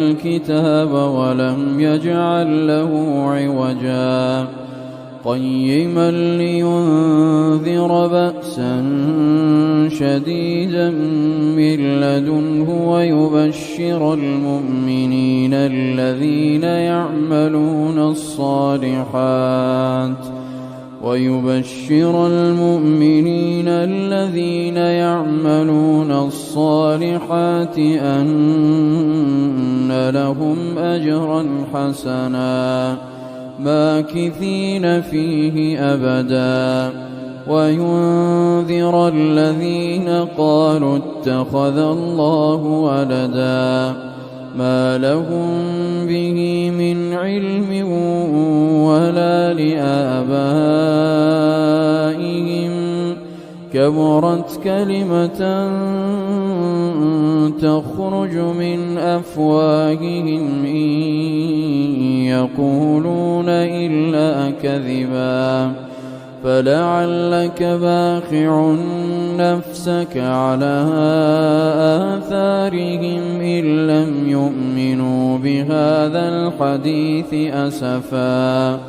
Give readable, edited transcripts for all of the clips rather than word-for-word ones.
الكتاب ولم يجعل له عوجا قيما لينذر بأسا شديدا من لدنه ويبشر المؤمنين الذين يعملون الصالحات أن لهم أجرا حسنا ماكثين فيه أبدا وينذر الذين قالوا اتخذ الله ولدا ما لهم به من علم ولا لآبائهم كبرت كلمة تخرج من أفواههم إن يقولون إلا كذبا فلعلك باخع نفسك على آثارهم إن لم يؤمنوا بهذا الحديث أسفا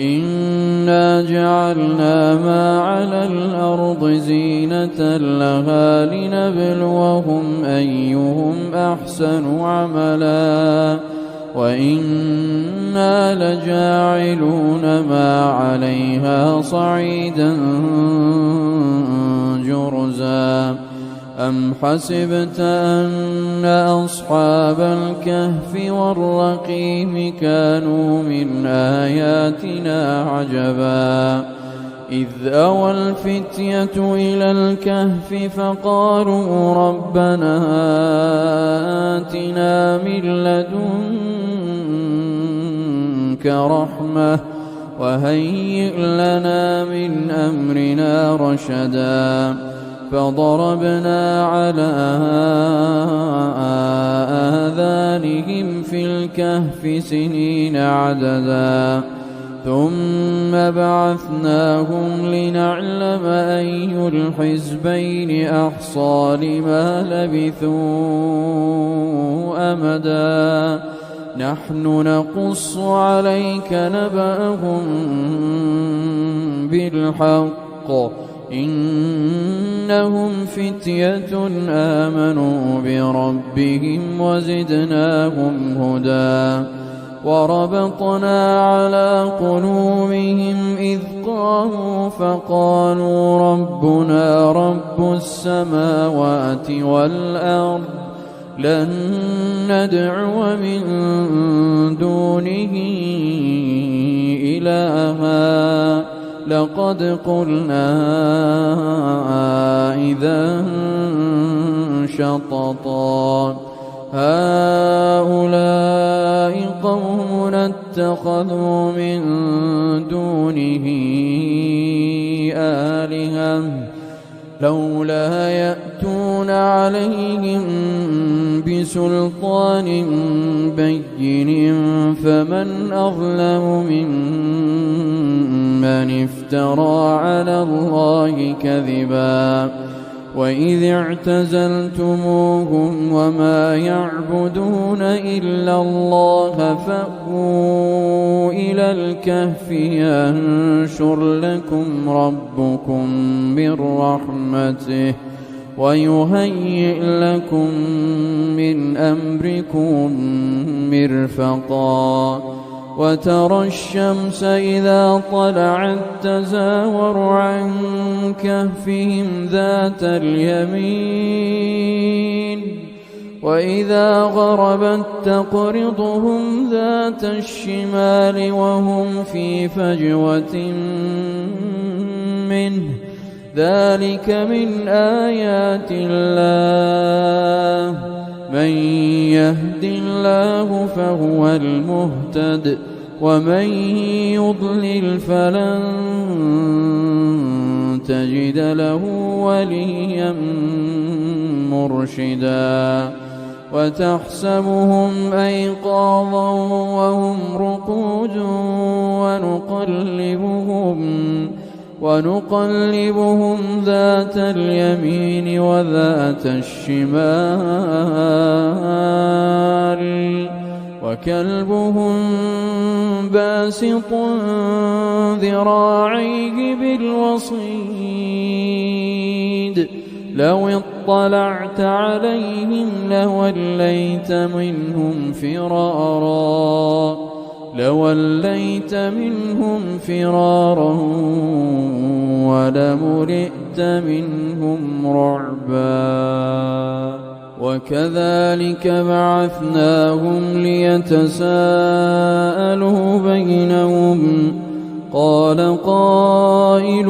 إنا جعلنا ما على الأرض زينة لها لنبلوهم أيهم أحسن عملا وإنا لجاعلون ما عليها صعيدا جرزا أم حسبت أن أصحاب الكهف والرقيم كانوا من آياتنا عجبا إذ أوى الفتية إلى الكهف فقالوا ربنا آتنا من لدنك رحمة وهيئ لنا من أمرنا رشدا فضربنا على آذانهم في الكهف سنين عددا ثم بعثناهم لنعلم أي الحزبين أحصى لما لبثوا أمدا نحن نقص عليك نبأهم بالحق إنهم فتية آمنوا بربهم وزدناهم هدى وربطنا على قلوبهم إذ قاموا فقالوا ربنا رب السماوات والأرض لن ندعو من دونه إلها لقد قلنا إذا شططا هؤلاء قوم اتخذوا من دونه آلهة لولا يأتون عليهم بسلطان بين فمن أظلم ممن افترى على الله كذبا وإذ اعتزلتموهم وما يعبدون إلا الله فأووا إلى الكهف ينشر لكم ربكم من رحمته ويهيئ لكم من أمركم مرفقا وترى الشمس إذا طلعت تزاور عن كهفهم ذات اليمين وإذا غربت تقرضهم ذات الشمال وهم في فجوة منه ذلك من آيات الله من يهد الله فهو المهتد ومن يضلل فلن تجد له وليا مرشدا وتحسبهم أيقاظا ونقلبهم ذات اليمين وذات الشمال وكلبهم باسط ذراعيه بالوصيد لو اطلعت عليهم لوليت منهم فرارا ولملئت منهم رعبا وكذلك بعثناهم ليتساءلوا بينهم قال قائل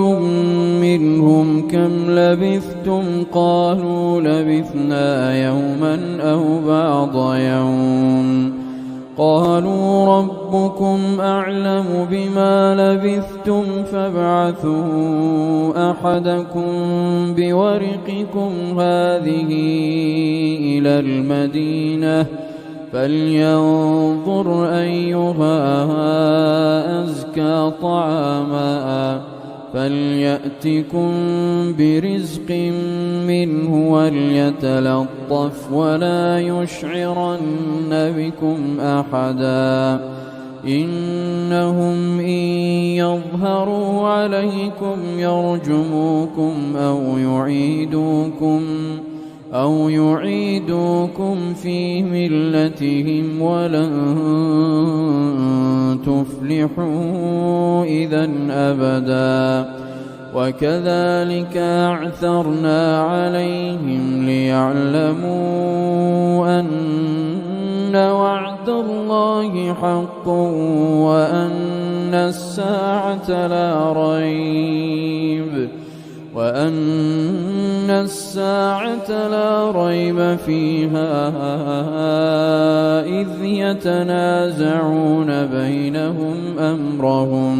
منهم كم لبثتم قالوا لبثنا يوما أو بعض يوم قالوا ربكم أعلم بما لبثتم فابعثوا أحدكم بورقكم هذه إلى المدينة فلينظر أيها أزكى طعاما فليأتكم برزق منه وليتلطف ولا يشعرن بكم أحدا إنهم إن يظهروا عليكم يرجموكم أو يعيدوكم في ملتهم ولن تفلحوا إذا أبدا وكذلك أعثرنا عليهم ليعلموا أن وعد الله حق وأن الساعة لا ريب فيها إذ يتنازعون بينهم أمرهم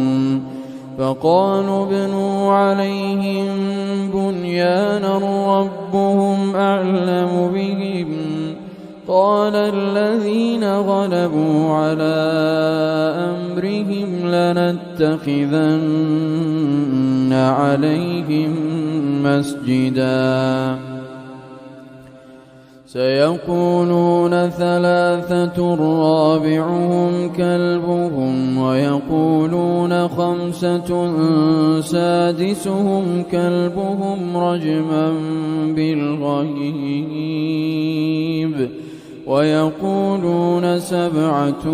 فقالوا ابنوا عليهم بنيانا ربهم أعلم بهم قال الذين غلبوا على أمرهم لنتخذن عليهم مسجدا سيقولون ثلاثة رابعهم كلبهم ويقولون خمسة سادسهم كلبهم رجما بالغيب ويقولون سبعة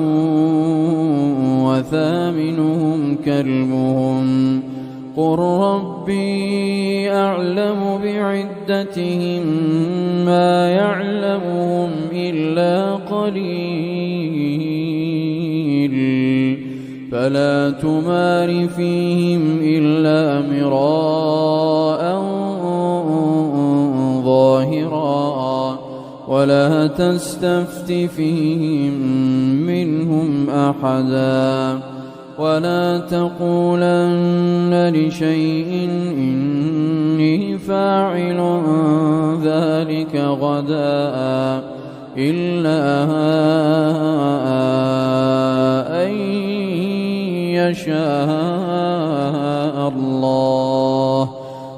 وثامنهم كلبهم قل ربي أعلم بعدتهم ما يعلمهم إلا قليل فلا تمار فيهم إلا مراء ظاهرا ولا تستفت فيهم منهم أحدا ولا تقولن لشيء إني فاعل ذلك غدا إلا أن يشاء الله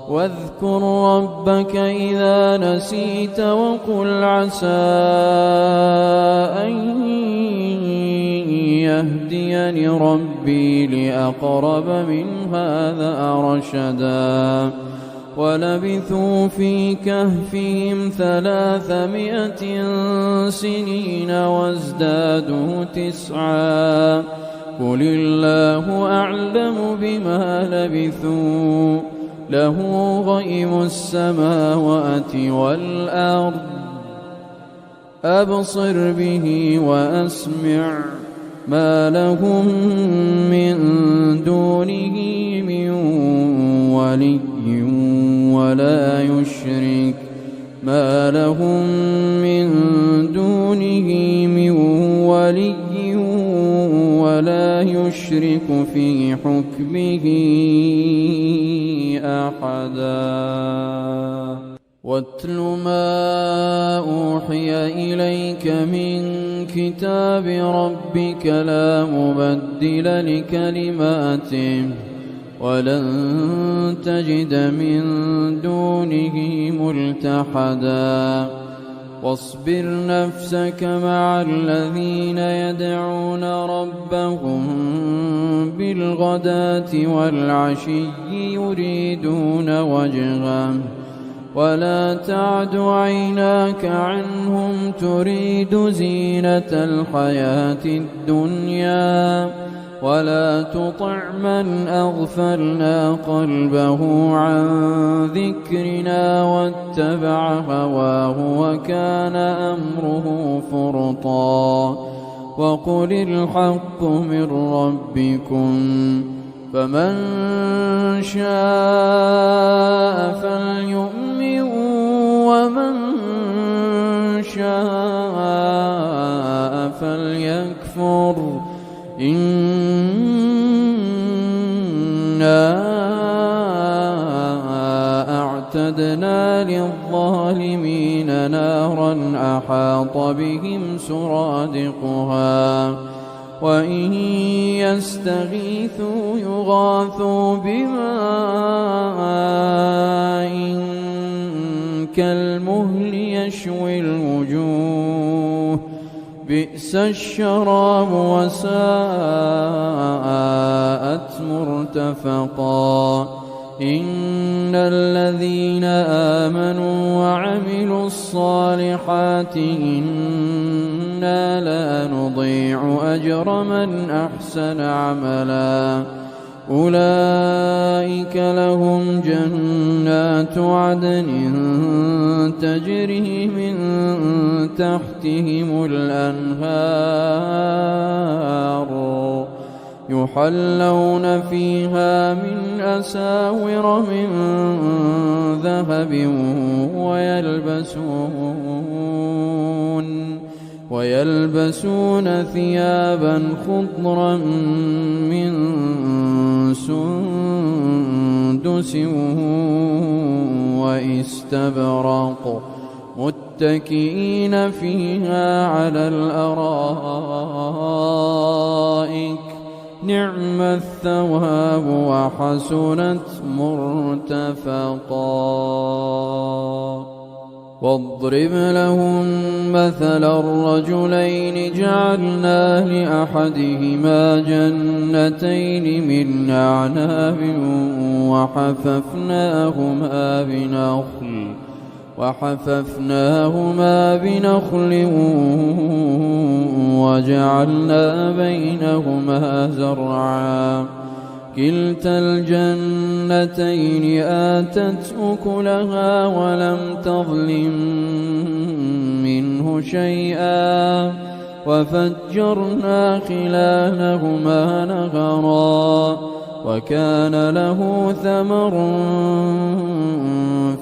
واذكر ربك إذا نسيت وقل عسى أن يهديني ربي لأقرب من هذا رشدا ولبثوا في كهفهم 300 سنين وازدادوا 9 قل الله أعلم بما لبثوا له غيب السماوات والأرض أبصر به وأسمع ما لهم من دونه من ولي ولا يشرك ما لهم من دونه من ولي ولا يشرك في حكمه أحدا واتل ما أوحي إليك من كتاب ربك لا مبدل لكلماته ولن تجد من دونه ملتحدا واصبر نفسك مع الذين يدعون ربهم بالغداة والعشي يريدون وجهه ولا تعد عيناك عنهم تريد زينة الحياة الدنيا ولا تطع من أغفلنا قلبه عن ذكرنا واتبع هواه وكان أمره فرطا وقل الحق من ربكم فمن شاء فليؤمن ومن شاء فليكفر إنا أعتدنا للظالمين نارا أحاط بهم سرادقها وإن يستغيثوا يغاثوا بماء كالمهل يشوي الوجوه بئس الشراب وساءت مرتفقا إن الذين آمنوا وعملوا الصالحات إنا لا نضيع أجر من أحسن عملا أولئك لهم جنات عدن تجري من تحتهم الأنهار يحلون فيها من أساور من ذهب ويلبسون ثيابا خضرا من سندس واستبرق متكئين فيها على الأرائك نعم الثواب وحسنت مرتفقا واضرب لهم مثل الرجلين جعلنا لأحدهما جنتين من أعناب وحففناهما بنخل وجعلنا بينهما زرعا كلتا الجنتين آتت أكلها ولم تظلم منه شيئا وفجرنا خلالهما نهرا وكان له ثمر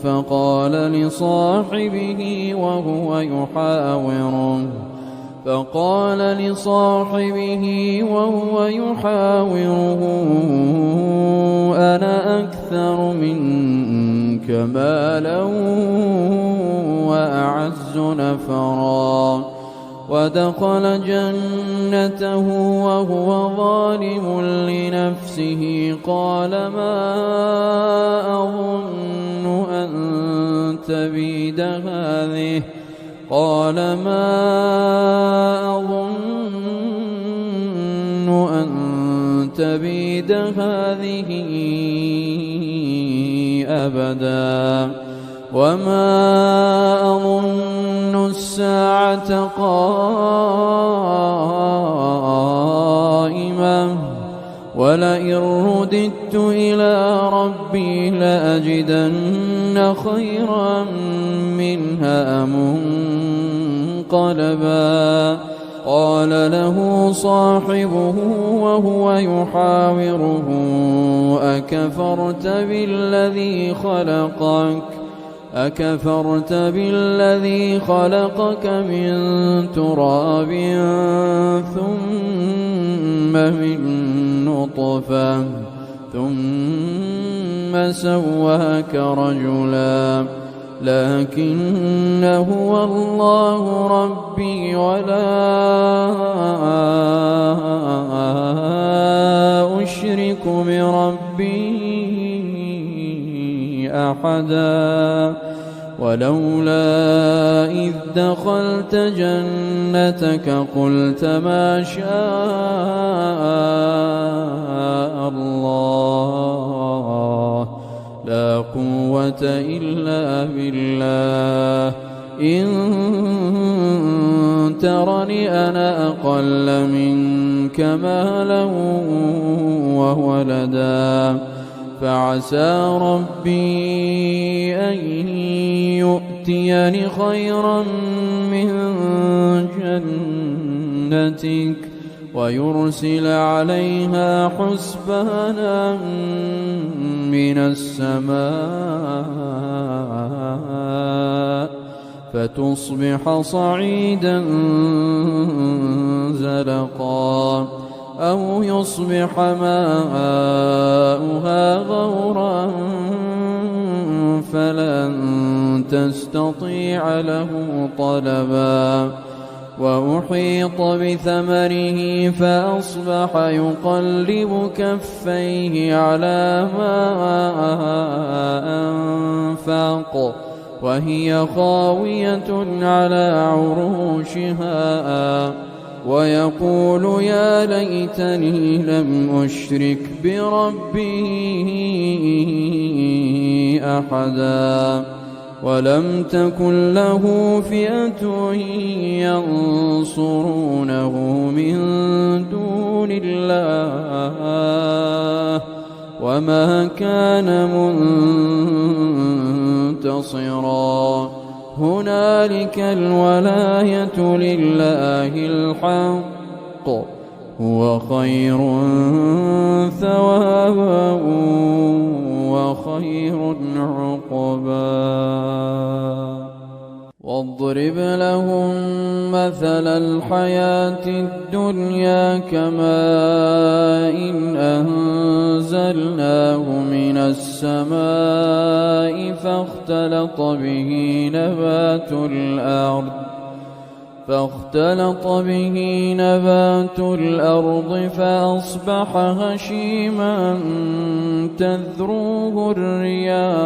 فقال لصاحبه وهو يحاوره أنا أكثر منك مالا وأعز نفرا ودخل جنته وهو ظالم لنفسه قال ما أظن أن تبيد هذه أبدا وما أظن الساعة قائمة ولئن رددت إلى ربي لأجدن خيرا منها منقلبا قال له صاحبه وهو يحاوره أكفرت بالذي خلقك من تراب ثم من نطفة ثم سواك رجلا لكن هو الله ربي ولا أشرك بربي أحدا ولولا إذ دخلت جنتك قلت ما شاء الله لا قوة إلا بالله إن ترني أنا أقل منك مالا وولدا فعسى ربي أن يؤتيني خيرا من جنتك ويرسل عليها حسبانا من السماء فتصبح صعيدا زلقا أو يصبح ماؤها غورا فلن تستطيع له طلبا وأحيط بثمره فأصبح يقلب كفيه على ما أنفق وهي خاوية على عروشها ويقول يا ليتني لم أشرك بربي أحدا ولم تكن له فئة ينصرونه من دون الله وما كان منتصرا هنالك الولاية لله الحق هو خير ثوابا وخير عقبا واضرب لهم مثل الحياة الدنيا كماء أنزلناه من السماء فاختلط به نبات الأرض فأصبح هشيما تذروه الرياح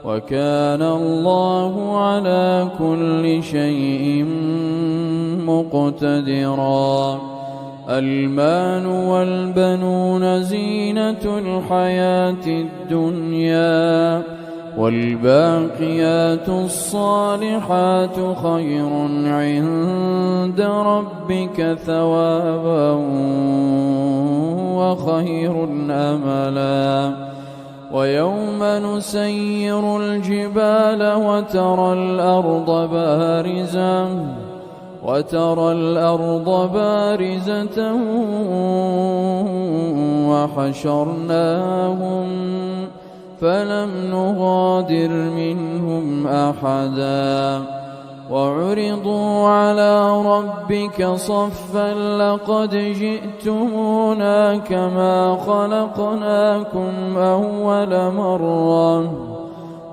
وكان الله على كل شيء مقتدرا المال والبنون زينة الحياة الدنيا والباقيات الصالحات خير عند ربك ثوابا وخير أملا ويوم نسير الجبال وترى الأرض بارزة وحشرناهم فلم نغادر منهم أحدا وعرضوا على ربك صفا لقد جئتمونا كما خلقناكم أول مرة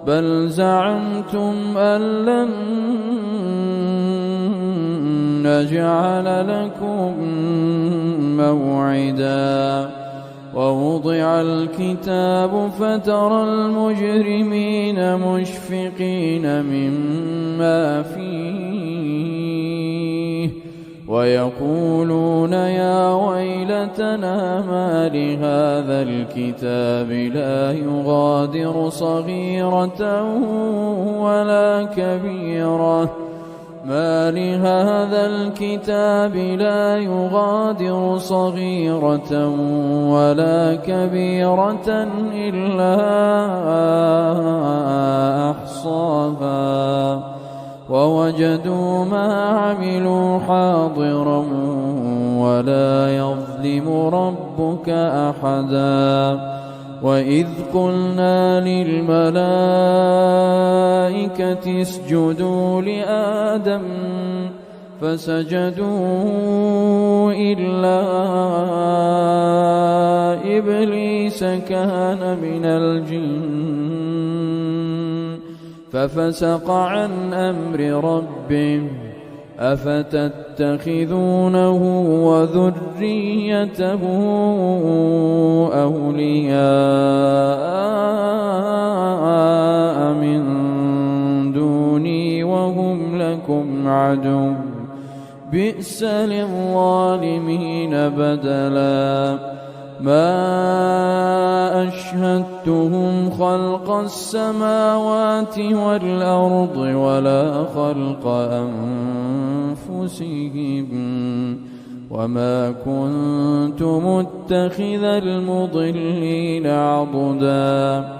بل زعمتم أن لن نجعل لكم موعدا ووضع الكتاب فترى المجرمين مشفقين مما فيه ويقولون يا ويلتنا ما لهذا الكتاب لا يغادر صغيرة ولا كبيرة ما لهذا الكتاب لا يغادر صغيرة ولا كبيرة إلا أحصاها ووجدوا ما عملوا حاضرا ولا يظلم ربك أحدا وإذ قلنا للملائكة اسجدوا لآدم فسجدوا إلا إبليس كان من الجن ففسق عن أمر ربه أفتتخذونه وذريته أولياء من دوني وهم لكم عدو بئس للظالمين بدلا ما أشهدتهم خلق السماوات والأرض ولا خلق أنفسهم وما كنت متخذ المضلين عضدا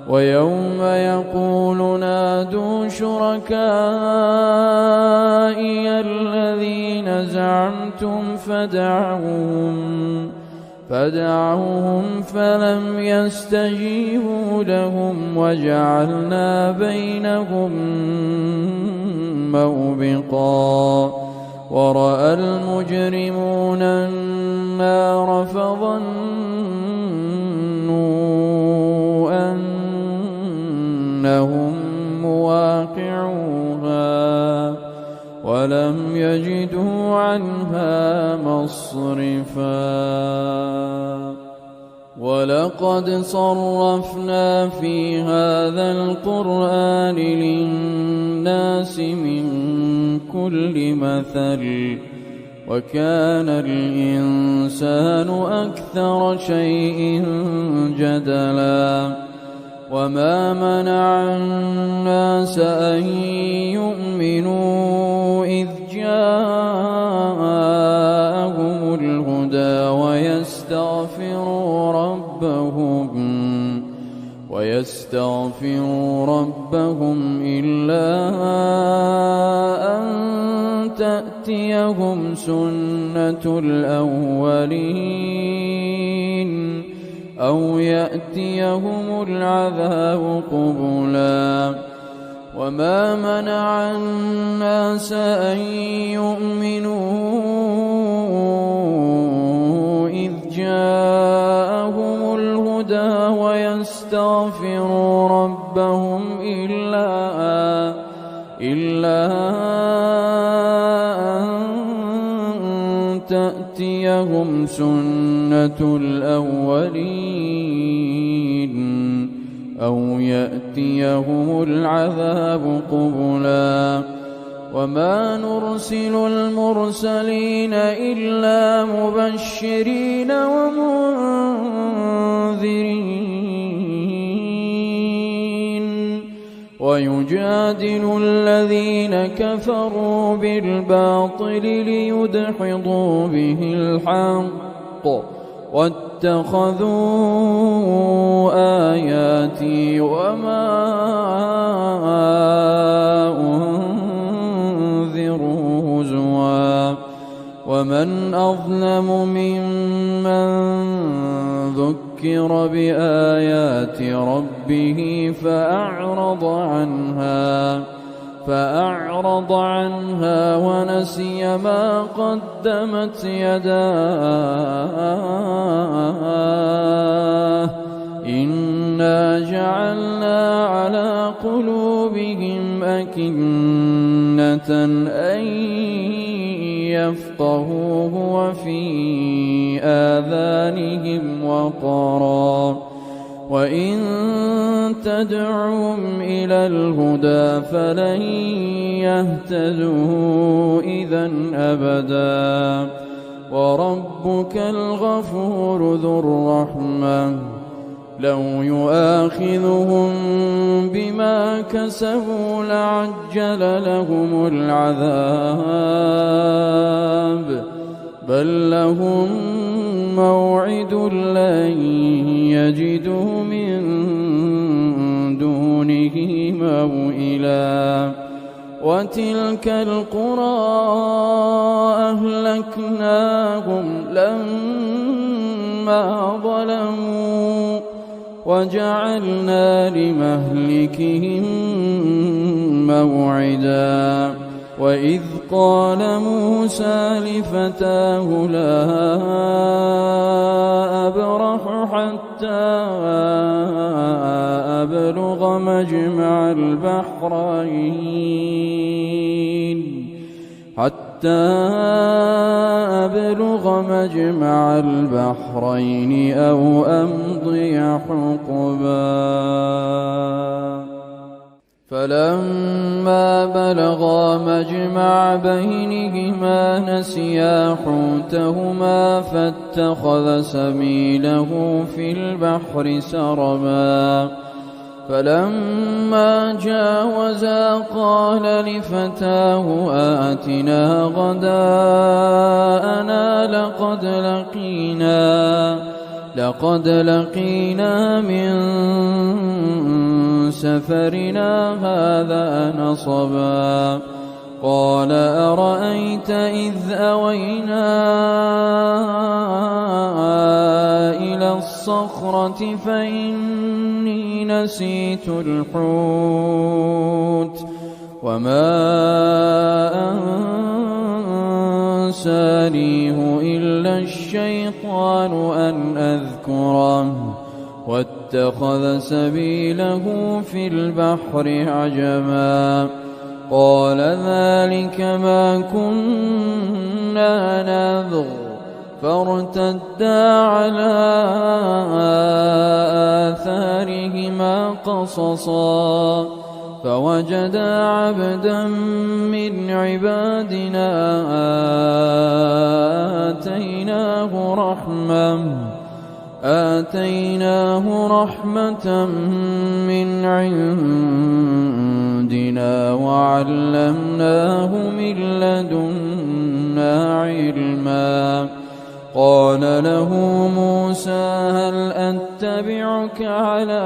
ويوم يقول نادوا شركائي الذين زعمتم فدعوهم فلم يستجيبوا لهم وجعلنا بينهم موبقا ورأى المجرمون النار فظنوا أنهم مواقعوها ولم يجدوا عنها مصرفا ولقد صرفنا في هذا القرآن للناس من كل مثل وكان الإنسان أكثر شيء جدلا وما منع الناس أن يؤمنوا إذ جاءهم الهدى ويستغفروا ربهم إلا أن تأتيهم سنة الأولين أو يأتيهم العذاب قبلا وما منع الناس أن يؤمنوا إذ جاءهم الهدى ويستغفروا ربهم إلا أن تأتيهم سنة الأولين أو يأتيهم العذاب قبلا وما نرسل المرسلين إلا مبشرين ومنذرين ويجادل الذين كفروا بالباطل ليدحضوا به الحق واتخذوا آياتي وما أنذروا هزوا ومن أظلم ممن ذكر بآيات ربه فأعرض عنها ونسي ما قدمت يداه إنا جعلنا على قلوبهم أكنة أن يفقهوه وفي آذانهم وقرا وإن تدعهم إلى الهدى فلن يهتدوا إذا أبدا وربك الغفور ذو الرحمة لو يؤاخذهم بما كسبوا لعجل لهم العذاب بل لهم موعد لن يجدوا من دونه موئلا وتلك القرى أهلكناهم لما ظلموا وجعلنا لمهلكهم موعدا وإذ قال موسى لفتاه لا أبرح حتى أبلغ مجمع البحرين حتى أبلغ مجمع البحرين أو أمضي حقبا فلما بلغا مجمع بينهما نسيا حوتهما فاتخذ سبيله في البحر سربا فلما جاوزا قال لفتاه آتنا غداءنا لقد لقينا من سفرنا هذا نصبا قال أرأيت إذ أوينا إلى الصخرة فإني نسيت الحوت وما أنسانيه إلا الشيطان أن أذكره واتخذ سبيله في البحر عجبا قال ذلك ما كنا نبغ فارتدا على آثارهما قصصا فوجدا عبدا من عبادنا آتيناه رحمة من عندنا وعلمناه من لدنا علما قال له موسى هل أتبعك على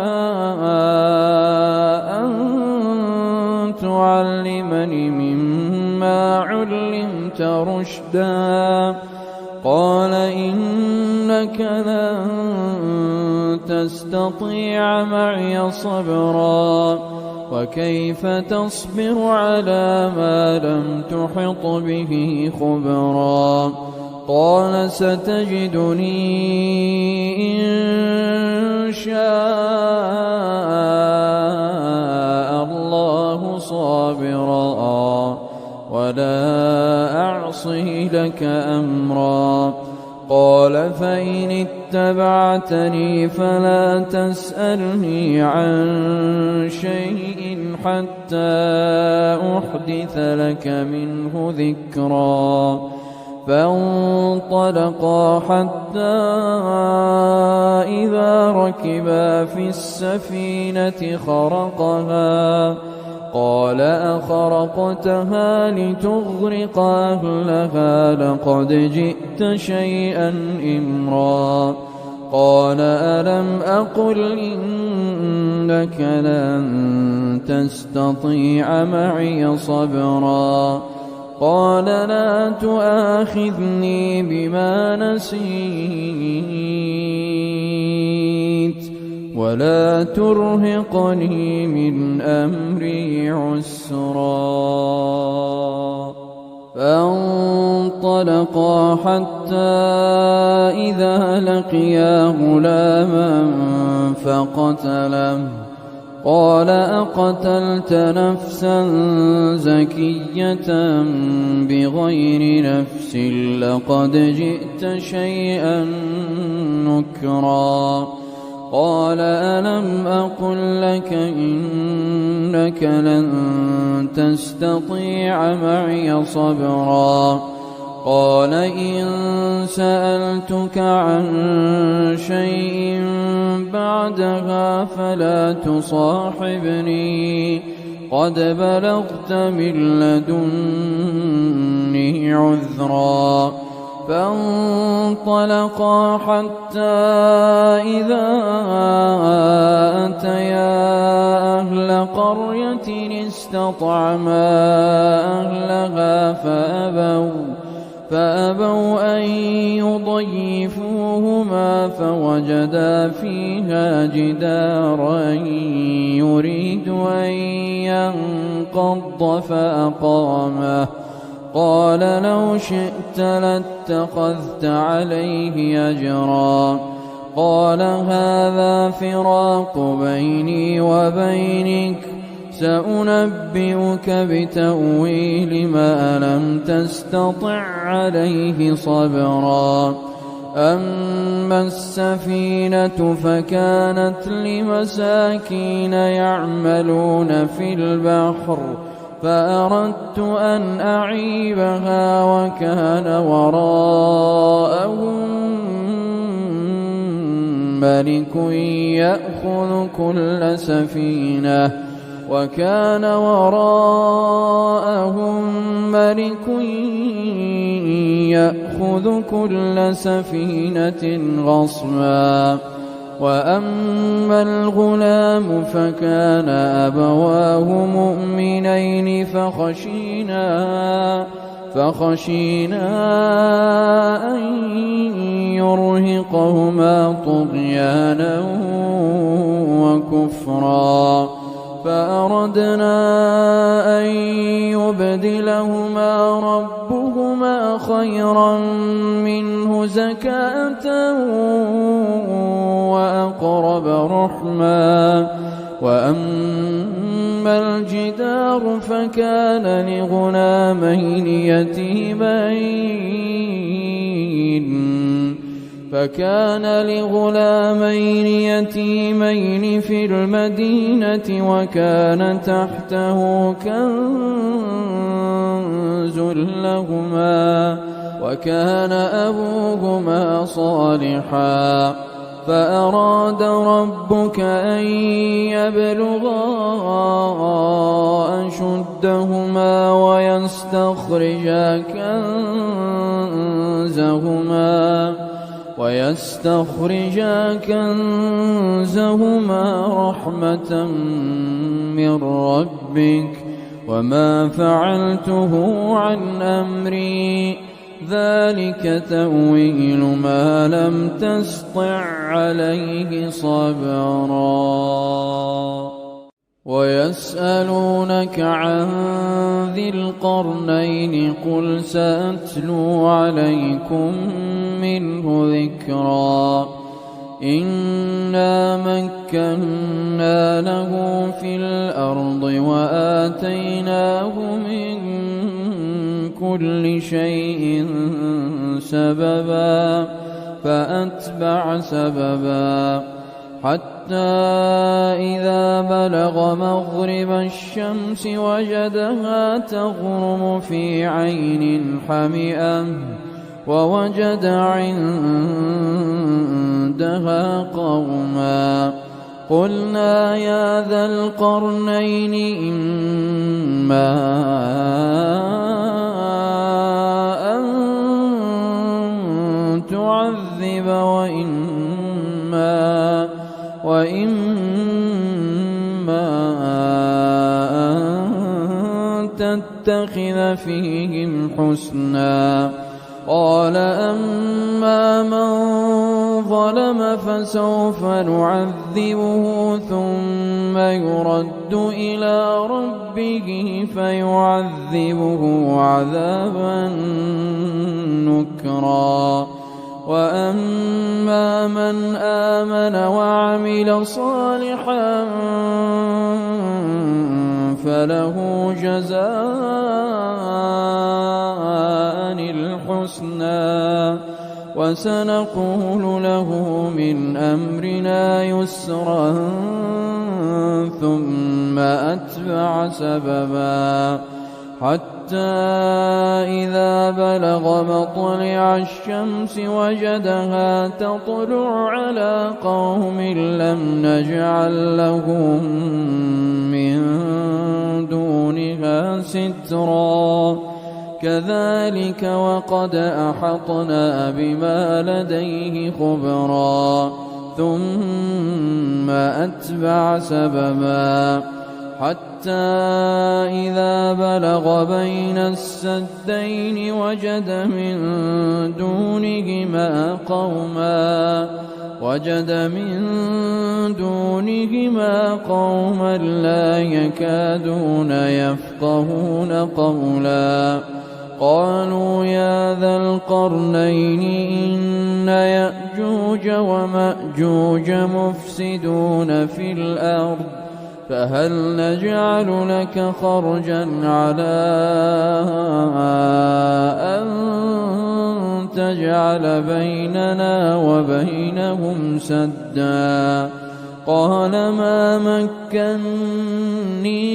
أن تعلمني مما علمت رشدا قال إنك لن تستطيع معي صبرا وكيف تصبر على ما لم تحط به خبرا قال ستجدني إن شاء الله صابرا ولا أعصي لك أمرا قال فإن اتبعتني فلا تسألني عن شيء حتى أحدث لك منه ذكرا فانطلقا حتى إذا ركبا في السفينة خرقها قال أخرقتها لتغرق أهلها لقد جئت شيئا إمرا قال ألم أقل إنك لن تستطيع معي صبرا قال لا تؤاخذني بما نسيت ولا ترهقني من أمري عسرا فانطلقا حتى إذا لقيا غلاما فقتله قال أقتلت نفسا زكية بغير نفس لقد جئت شيئا نكرا قال ألم أقل لك إنك لن تستطيع معي صبرا قال إن سألتك عن شيء بعدها فلا تصاحبني قد بلغت من لدني عذرا فانطلقا حتى إذا أتيا أهل قرية استطعما أهلها فأبوا أن يضيفوهما فوجدا فيها جدارا يريد أن ينقض فأقامه قال لو شئت لاتخذت عليه أجرا قال هذا فراق بيني وبينك سأنبئك بتأويل ما لم تستطع عليه صبرا أما السفينة فكانت لمساكين يعملون في البحر فأردت أن أعيبها وكان وراءهم ملك يأخذ كل سفينة غصبا وأما الغلام فكان أبواه مؤمنين فخشينا أن يرهقهما طغيانا وكفرا فأردنا أن يبدلهما ربهما خيرا منه زكاة وأقرب رحما وأما الجدار فكان لغلامين يتيمين في المدينة وكان تحته كنز لهما وكان أبوهما صالحا فأراد ربك أن يبلغا أشدهما ويستخرجا كنزهما رحمة من ربك وما فعلته عن أمري ذلك تأويل ما لم تسطع عليه صبرا ويسألونك عن ذي القرنين قل سأتلو عليكم منه ذكرا إنا مكنا له في الأرض وآتيناه من كل شيء سببا فأتبع سببا حتى إذا بلغ مغرب الشمس وجدها تغرب في عين حمئة ووجد عندها قوما قلنا يا ذا القرنين إما أن تعذب وإما أن تتخذ فيهم حسنا قال أما من ظلم فسوف نعذبه ثم يرد إلى ربه فيعذبه عذابا نكرا وأما من آمن وعمل صالحا فله جزاء الحسنى وسنقول له من أمرنا يسرا ثم أتبع سببا حتى إذا بلغ مطلع الشمس وجدها تطلع على قوم لم نجعل لهم من دونها سترا كذلك وقد أحطنا بما لديه خبرا ثم أتبع سببا حتى إذا بلغ بين السدين وجد من دونهما قوما لا يكادون يفقهون قولا قالوا يا ذا القرنين إن يأجوج ومأجوج مفسدون في الأرض فهل نجعل لك خرجا على أن تجعل بيننا وبينهم سدا قال ما مكني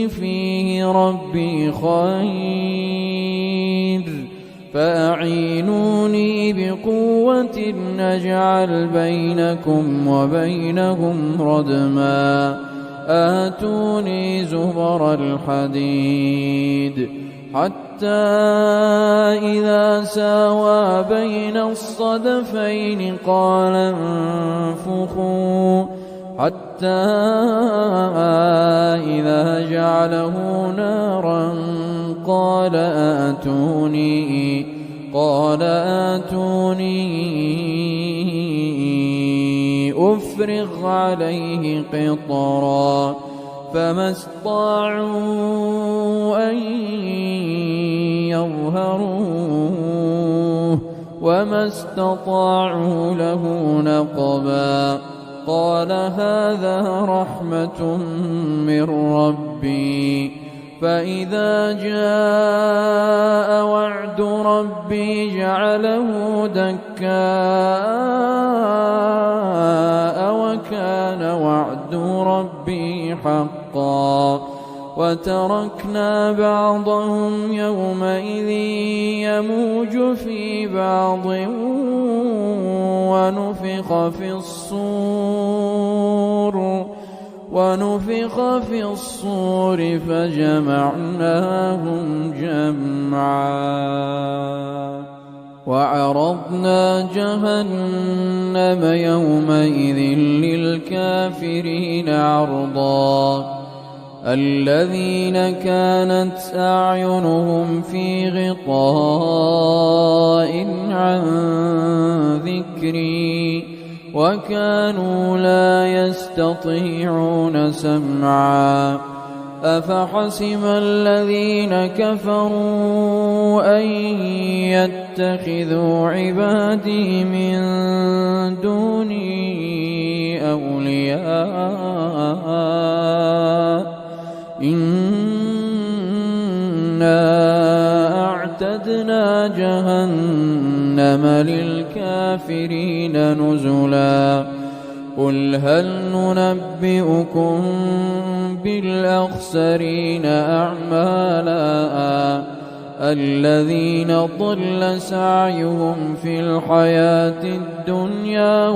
فيه ربي خير فأعينوني بقوة نجعل بينكم وبينهم ردما آتوني زبر الحديد حتى إذا ساوى بين الصدفين قال انفخوا حتى إذا جعله نارا قال آتوني أفرغ عليه قطرا فما استطاعوا أن يظهروه وما استطاعوا له نقبا قال هذا رحمة من ربي فإذا جاء وعد ربي جعله دكاء وكان وعد ربي حقا وتركنا بعضهم يومئذ يموج في بعض ونفخ في الصور فجمعناهم جمعا وعرضنا جهنم يومئذ للكافرين عرضا الذين كانت أعينهم في غطاء عن ذكري وكانوا لا يستطيعون سمعا أفحسب الذين كفروا أن يتخذوا عبادي من دوني أولياء إنا أعتدنا جهنم للكافرين نزلا قل هل ننبئكم بالأخسرين أعمالا الذين ضل سعيهم في الحياة الدنيا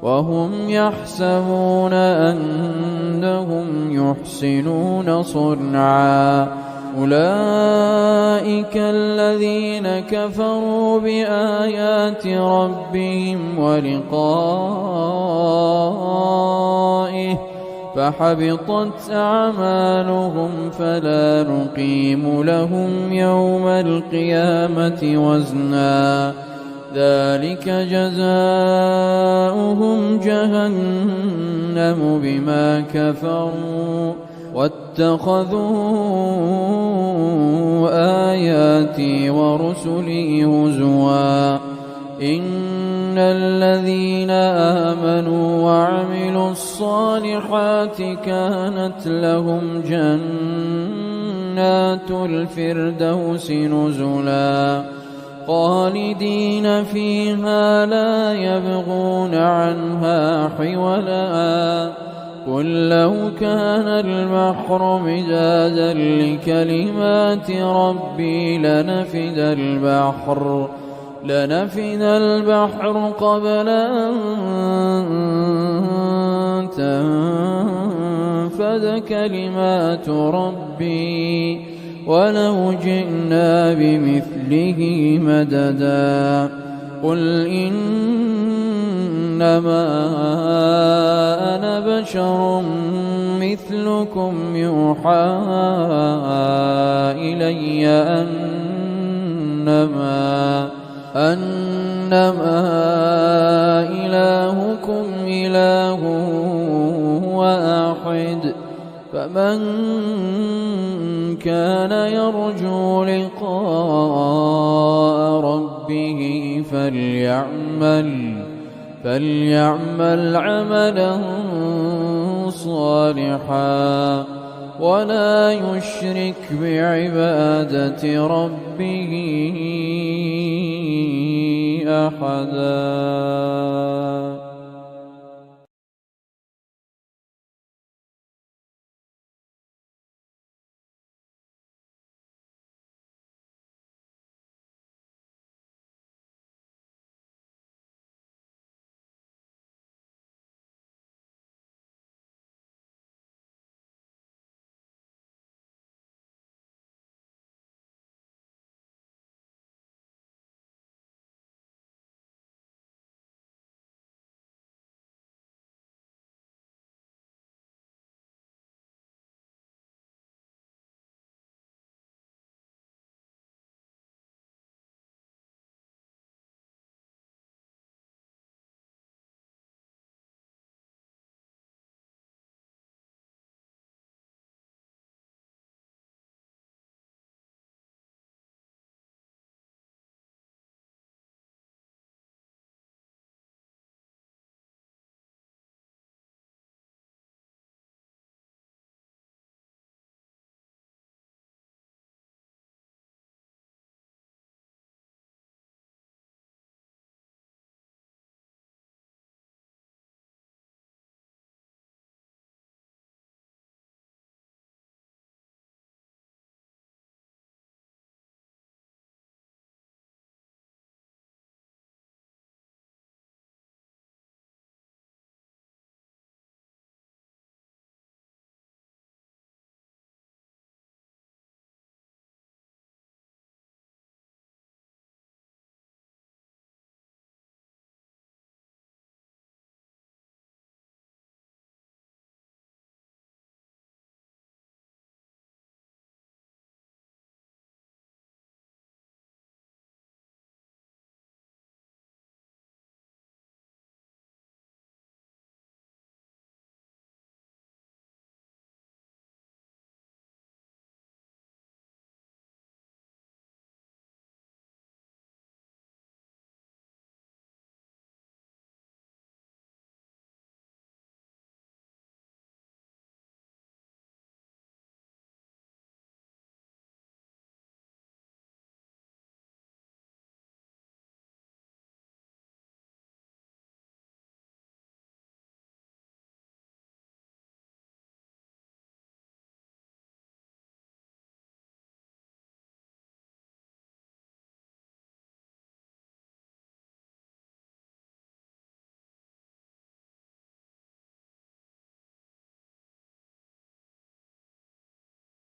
وهم يحسبون أنهم يحسنون صنعا أولئك الذين كفروا بآيات ربهم ولقائه فحبطت أعمالهم فلا نقيم لهم يوم القيامة وزنا ذلك جزاؤهم جهنم بما كفروا واتخذوا آياتي ورسلي هزوا إن الذين آمنوا وعملوا الصالحات كانت لهم جنات الفردوس نزلا خالدين فيها لا يبغون عنها حولا قل لو كان البحر مدادا لكلمات ربي لنفد البحر قبل أن تنفد كلمات ربي ولو جئنا بمثله مددا قل إنما أنا بشر مثلكم يوحى إلي أنما إلهكم إله واحد فمن كان يرجو لقاء ربه فليعمل عملا صالحا ولا يشرك بعبادة ربه أحدا.